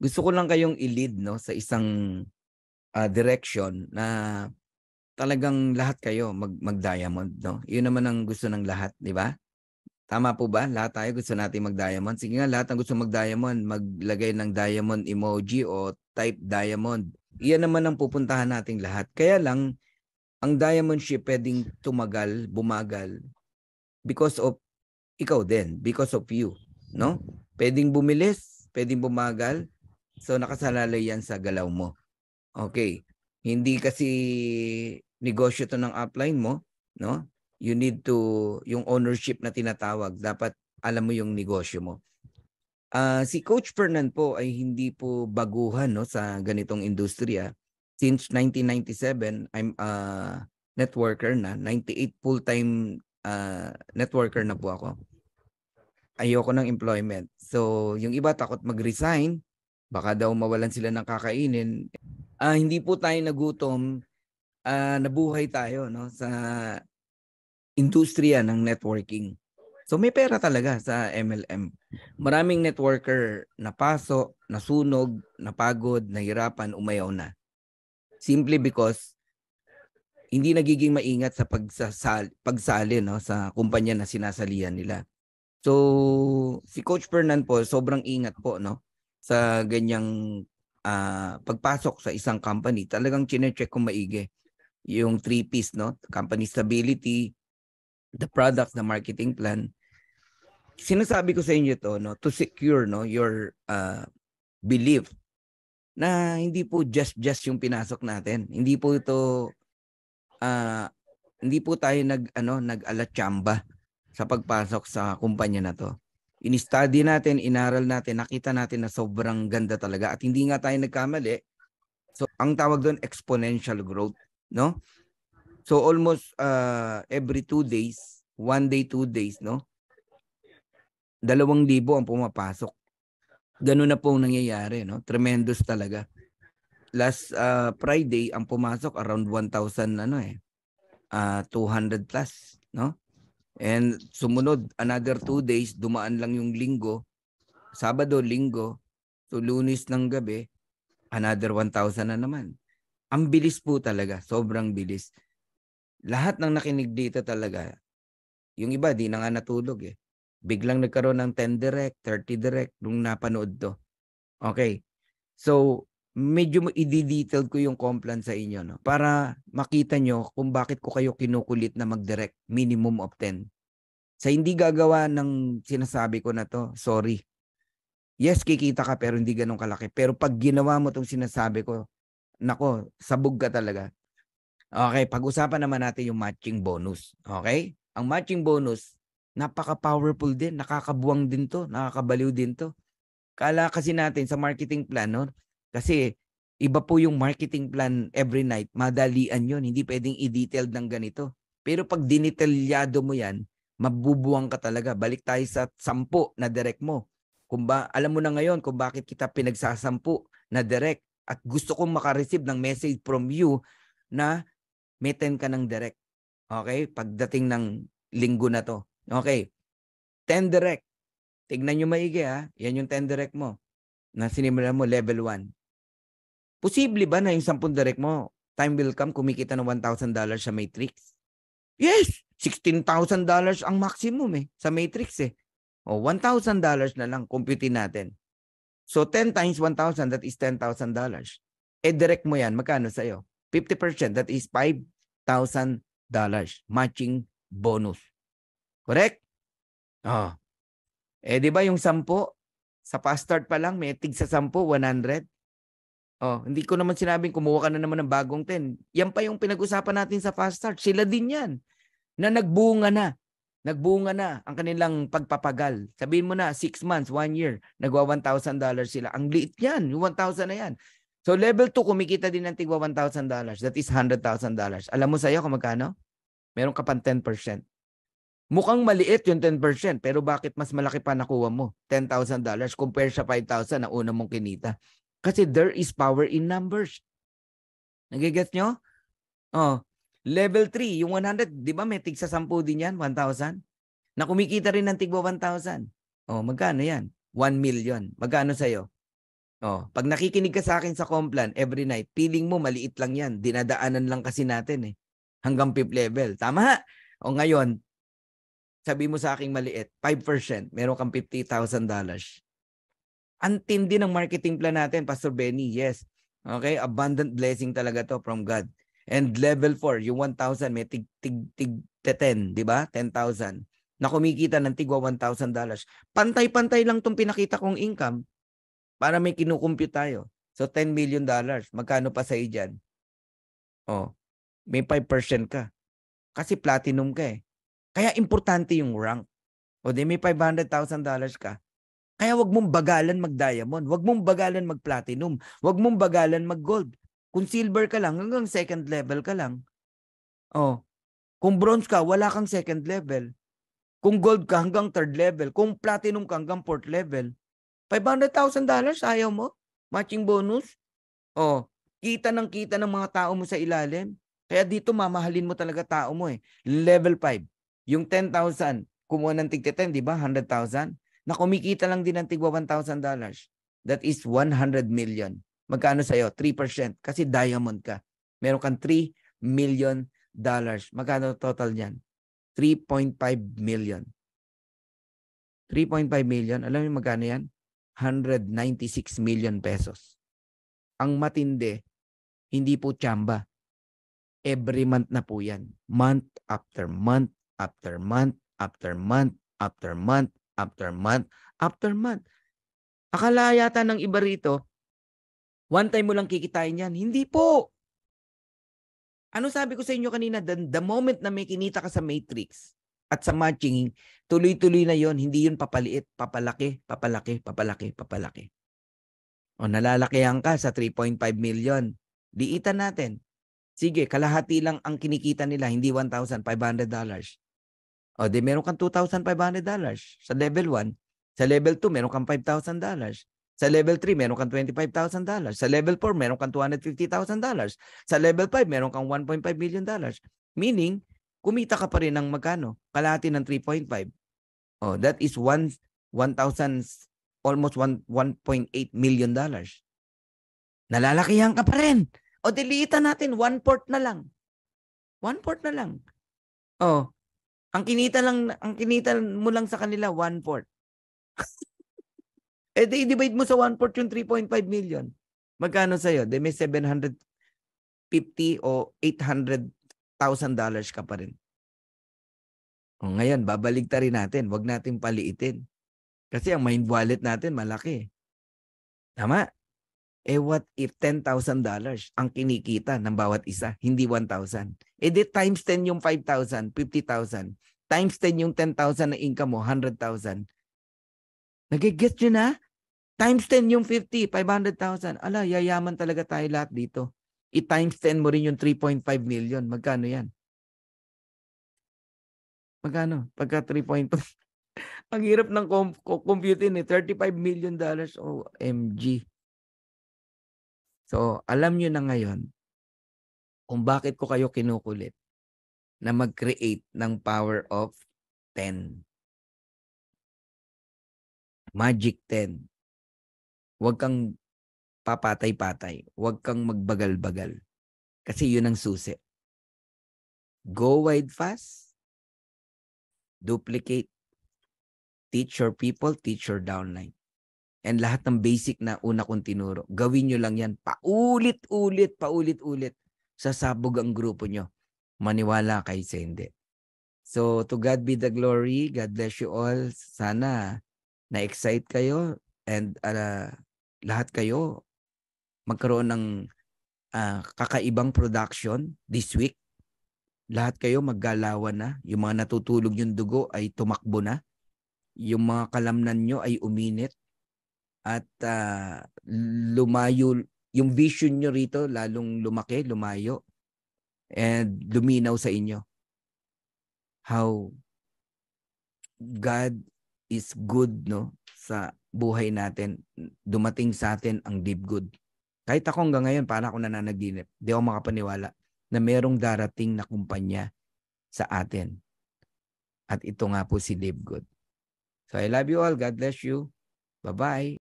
Gusto ko lang kayong i-lead 'no, sa isang, direction na talagang lahat kayo mag-diamond 'no. 'Yun naman ang gusto ng lahat, 'di ba? Tama po ba? Lahat tayo gusto nating mag-diamond. Sige nga, lahat ng gusto mag-diamond, maglagay ng diamond emoji o type diamond. Iyan naman ang pupuntahan nating lahat. Kaya lang, ang diamond ship puwedeng tumagal, bumagal because of ikaw din, because of you, 'no? Puwedeng bumilis, puwedeng bumagal, so nakasalalay 'yan sa galaw mo. Okay. Hindi kasi negosyo 'to ng upline mo, 'no? You need to yung ownership na tinatawag, dapat alam mo yung negosyo mo. Si Coach Fernan po ay hindi po baguhan 'no, sa ganitong industriya. Since 1997, I'm a networker na, 98 full-time, networker na po ako. Ayoko ng employment. So, yung iba takot mag-resign, baka daw mawalan sila ng kakainin. Hindi po tayo nagutom, nabuhay tayo 'no, sa industriya ng networking. So may pera talaga sa MLM. Maraming networker napasok, nasunog, napagod, nahirapan, umayaw na. Simply because hindi nagiging maingat sa pagsali 'no, sa kumpanya na sinasalihan nila. So si Coach Fernan po sobrang ingat po 'no, sa ganyang, pagpasok sa isang company. Talagang chine-check kong maigi yung 3 Ps 'no, company stability, the products, the marketing plan. Sinasabi ko sa inyo 'to 'no, to secure 'no, your, belief na hindi po just yung pinasok natin. Ah, hindi po tayo nag-ano, nag-ala-tsamba sa pagpasok sa kumpanya na 'to. In-study natin, inaral natin, nakita natin na sobrang ganda talaga at hindi nga tayo nagkamali. So, ang tawag do'n exponential growth, 'no? So, almost, every 2 days, 1 day, 2 days 'no, 2,000 ang pumapasok. Gano'n na po ang nangyayari 'no, tremendous talaga. Last, Friday ang pumasok around 1,000 ano, 200 plus 'no, and sumunod another 2 days, dumaan lang yung Linggo, Sabado, Linggo, so Lunes ng gabi, another 1,000 na naman. Ang bilis po talaga, sobrang bilis. Lahat ng nakinig dito talaga, yung iba 'di na nga natulog, biglang nagkaroon ng 10 direct, 30 direct nung napanood 'to. Okay. So, medyo i-de-detailed ko yung Complan sa inyo 'no, para makita nyo kung bakit ko kayo kinukulit na mag-direct minimum of 10. Sa hindi gagawa ng sinasabi ko na 'to, sorry. Yes, kikita ka pero hindi gano'n kalaki. Pero 'pag ginawa mo 'tong sinasabi ko, naku, sabog ka talaga. Okay, pag-usapan naman natin yung matching bonus, okay? Ang matching bonus, napaka-powerful din, nakakabuwang din 'to, nakakabaliw din 'to. Akala kasi natin sa marketing plan 'no, kasi iba po yung marketing plan every night, madalian yun, hindi puwedeng i-detailed ng ganito. Pero 'pag dinetalyado mo yan, mabubuwang ka talaga. Balik tayo sa 10 na direct mo. Alam mo na ngayon kung bakit kita pinagsasampu na direct at gusto kong maka-receive ng message from you na may 10 ka ng direct, okey? Pagdating ng linggo na 'to, okey. 10 direct. Tignan niyo maigi, yan yung 10 direct mo na sinimulan mo level 1. Posible ba na yung 10 direct mo, time will come kumikita ng $1,000 sa Matrix? Yes! $16,000 ang maximum, sa Matrix, O $1,000 na lang computein natin. So 10 times 1,000, that is $10,000. Direct mo yan, magkano sa'yo? 50%, that is $5,000 matching bonus. Correct? Oh. 'Di ba yung 10, sa fast start pa lang may tig sa 10, 100. Oh, hindi ko naman sinabing kumuha ka na naman ng bagong 10. Yan pa yung pinag-usapan natin sa fast start. Sila din yan na nagbunga na. Nagbunga na ang kanilang pagpapagal. Sabihin mo na 6 months, 1 year, nagwa $1,000 sila. Ang liit yan, yung 1,000 na yan. So level 2 kumikita din ng tigwa $1,000. That is $100,000. Alam mo sa'yo kung magkano? Meron ka pang 10%. Mukhang maliit yung 10%, pero bakit mas malaki pa nakuha mo? $10,000 compare sa 5,000 na una mong kinita. Kasi there is power in numbers. Nagigets nyo? Oh, level 3, yung 100, di ba may tig sa 10 din yan, 1,000? Na kumikita rin ng tigwa 1,000. Oh, magkano yan? 1 million. Magkano sa'yo? Pag nakikinig ka sa akin sa Complan every night, feeling mo maliit lang yan. Dinadaanan lang kasi natin eh. Hanggang 5th level. Tama? O ngayon, sabi mo sa akin maliit, 5%, meron kang $50,000. Ang tindi ng marketing plan natin, Pastor Benny. Yes. Okay? Abundant blessing talaga to from God. And level 4, yung 1,000, may tig 10, di ba? 10,000. Na kumikita ng tigwa $1,000. Pantay-pantay lang tong pinakita kong income para may kinukumpute tayo. So, $10 million. Magkano pa sa dyan? May 5% ka. Kasi platinum ka eh. Kaya importante yung rank. Di may $500,000 ka. Kaya wag mong bagalan mag-diamond. Wag mong bagalan mag-platinum. Wag mong bagalan mag-gold. Kung silver ka lang, hanggang second level ka lang. Kung bronze ka, wala kang second level. Kung gold ka, hanggang third level. Kung platinum ka, hanggang fourth level. $500,000, ayaw mo? Matching bonus? Kita ng mga tao mo sa ilalim. Kaya dito mamahalin mo talaga tao mo eh. Level 5. Yung 10,000, kumuha ng tig 10, di ba? 100,000. Na kumikita lang din ng tigwa $1,000. That is 100 million. Magkano sa'yo? 3%. Kasi diamond ka. Meron kang $3 million. Magkano total niyan? 3.5 million. 3.5 million. Alam mo magkano yan? 196 million pesos. Ang matindi, hindi po tsamba. Every month na po yan. Month after month, after month, after month, after month, after month, after month. Akala yata ng iba rito, one time mo lang kikitain yan. Hindi po. Ano sabi ko sa inyo kanina? The moment na may kinita ka sa matrix at sa matching, tuloy-tuloy na yon, hindi yun papaliit, papalaki, papalaki, papalaki, papalaki. Nalalakihan ka sa 3.5 million. Diitan natin. Sige, kalahati lang ang kinikita nila, hindi $1,500. Di meron kang $2,500 sa level 1. Sa level 2, meron kang $5,000. Sa level 3, meron kang $25,000. Sa level 4, meron kang $250,000. Sa level 5, meron kang $1.5 million. Meaning, kumita ka pa rin ng magkano? Kalahati ng 3.5. That is almost $1.8 million. Nalalakihan ka pa rin. Diliitan natin, 1/4 na lang. 1/4 na lang. Ang kinita mo lang sa kanila 1/4. I-divide mo sa 1/4 yung 3.5 million. Magkano sa'yo? May $750 o $800,000 ka pa rin. Ngayon, babaligtarin natin. Huwag natin paliitin. Kasi ang mind wallet natin malaki. Tama? What if $10,000 ang kinikita ng bawat isa, hindi 1,000? Di times 10 yung 5,000, 50,000. Times 10 yung 10,000 na income mo, 100,000. Nag-get nyo na? Times 10 yung 50, 500,000. Ala, yayaman talaga tayo lahat dito. I-times 10 mo rin yung 3.5 million. Magkano yan? Magkano? Pagka 3.5. Ang hirap ng computing eh. $35 million. OMG. So, alam nyo na ngayon kung bakit ko kayo kinukulit na mag-create ng power of 10. Magic 10. Huwag kang papatay-patay. Huwag kang magbagal-bagal. Kasi yun ang susi. Go wide fast. Duplicate. Teach your people, teach your downline. And lahat ng basic na una kong tinuro, gawin nyo lang yan. Paulit-ulit, paulit-ulit. Sasabog ang grupo nyo. Maniwala kay sa hindi. So, to God be the glory. God bless you all. Sana na-excite kayo and lahat kayo magkaroon ng kakaibang production this week. Lahat kayo maggalawan na. Yung mga natutulog yung dugo ay tumakbo na. Yung mga kalamnan nyo ay uminit. At lumayo, yung vision nyo rito lalong lumaki, lumayo. And luminaw sa inyo. How God is good, no? Sa buhay natin. Dumating sa atin ang deep good. Kahit ako hanggang ngayon, para ako nananaginip. Di ako makapaniwala na merong darating na kumpanya sa atin. At ito nga po si Live Good. So I love you all. God bless you. Bye-bye.